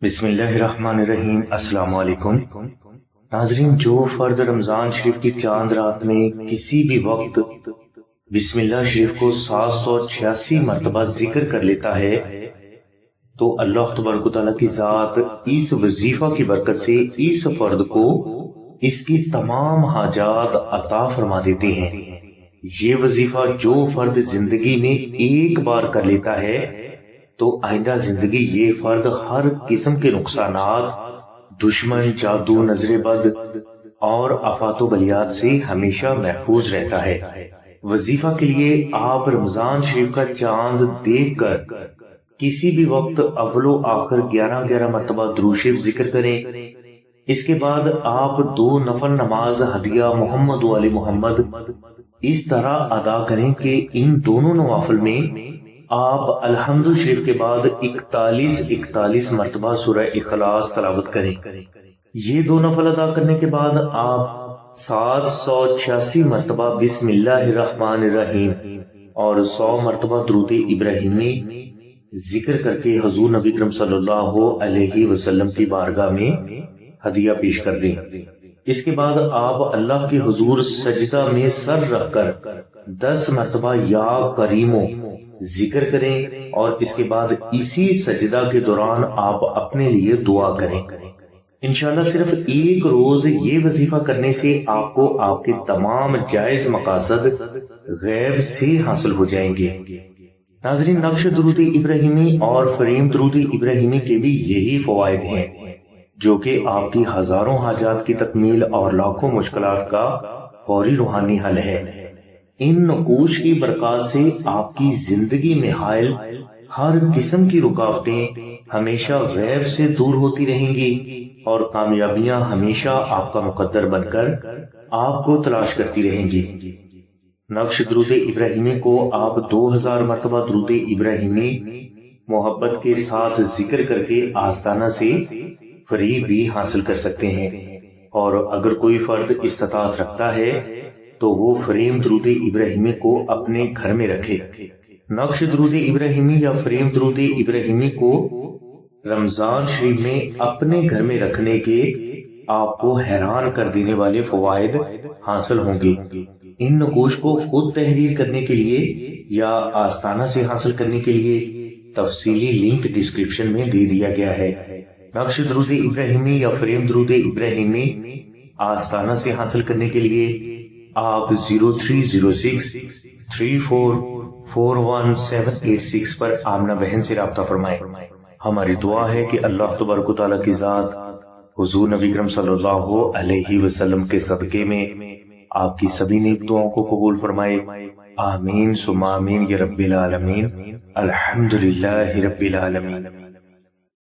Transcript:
بسم اللہ الرحمن الرحیم۔ السلام علیکم ناظرین، جو فرد رمضان شریف کی چاند رات میں کسی بھی وقت بسم اللہ شریف کو 786 مرتبہ ذکر کر لیتا ہے تو اللہ تبارک و تعالیٰ کی ذات اس وظیفہ کی برکت سے اس فرد کو اس کی تمام حاجات عطا فرما دیتے ہیں۔ یہ وظیفہ جو فرد زندگی میں ایک بار کر لیتا ہے تو آئندہ زندگی یہ فرد ہر قسم کے نقصانات، دشمن، جادو، نظر بد اور آفات و بلیات سے ہمیشہ محفوظ رہتا ہے۔ وظیفہ کے لیے آپ رمضان شریف کا چاند دیکھ کر کسی بھی وقت اول و آخر 11 مرتبہ درود شریف ذکر کریں۔ اس کے بعد آپ 2 نفل نماز ہدیہ محمد و علی محمد اس طرح ادا کریں کہ ان دونوں نوافل میں آپ الحمد شریف کے بعد 41 مرتبہ سورہ اخلاص تلاوت کریں۔ یہ 2 نفل ادا کرنے کے بعد آپ 786 مرتبہ بسم اللہ الرحمن الرحیم اور 100 مرتبہ درود ابراہیمی ذکر کر کے حضور نبی کریم صلی اللہ علیہ وسلم کی بارگاہ میں ہدیہ پیش کر دیں۔ اس کے بعد آپ اللہ کے حضور سجدہ میں سر رکھ کر 10 مرتبہ یا کریمو ذکر کریں اور اس کے بعد اسی سجدہ کے دوران آپ اپنے لیے دعا کریں۔ انشاءاللہ صرف ایک روز یہ وظیفہ کرنے سے آپ کو آپ کے تمام جائز مقاصد غیب سے حاصل ہو جائیں گے۔ ناظرین، نقش درود ابراہیمی اور فریم درود ابراہیمی کے بھی یہی فوائد ہیں جو کہ آپ کی ہزاروں حاجات کی تکمیل اور لاکھوں مشکلات کا فوری روحانی حل ہے۔ ان نقوش کی برکات سے آپ کی زندگی میں حائل ہر قسم کی رکاوٹیں ہمیشہ غیب سے دور ہوتی رہیں گی اور کامیابیاں ہمیشہ آپ کا مقدر بن کر آپ کو تلاش کرتی رہیں گی۔ نقش درود ابراہیمی کو آپ 2000 مرتبہ درود ابراہیمی محبت کے ساتھ ذکر کر کے آستانہ سے فری بھی حاصل کر سکتے ہیں، اور اگر کوئی فرد استطاعت رکھتا ہے تو وہ فریم درود ابراہیمی کو اپنے گھر میں رکھے۔ نقش درود ابراہیمی یا فریم درود ابراہیمی کو رمضان شریف میں اپنے گھر میں رکھنے کے آپ کو حیران کر دینے والے فوائد حاصل ہوں گے۔ ان نقوش کو خود تحریر کرنے کے لیے یا آستانہ سے حاصل کرنے کے لیے تفصیلی لنک ڈسکرپشن میں دے دیا گیا ہے۔ نقش درود ابراہیمی یا فریم درود ابراہیمی آستانہ سے حاصل کرنے کے لیے آپ 030634418786 پر آمنہ بہن سے رابطہ فرمائیں۔ ہماری دعا ہے کہ اللہ تبارک و تعالیٰ کی ذات حضور نبی کریم صلی اللہ علیہ وسلم کے صدقے میں آپ کی سبھی نیک دعاؤں کو قبول فرمائے۔ آمین ثم آمین یا رب العالمین۔ الحمدللہ رب العالمین۔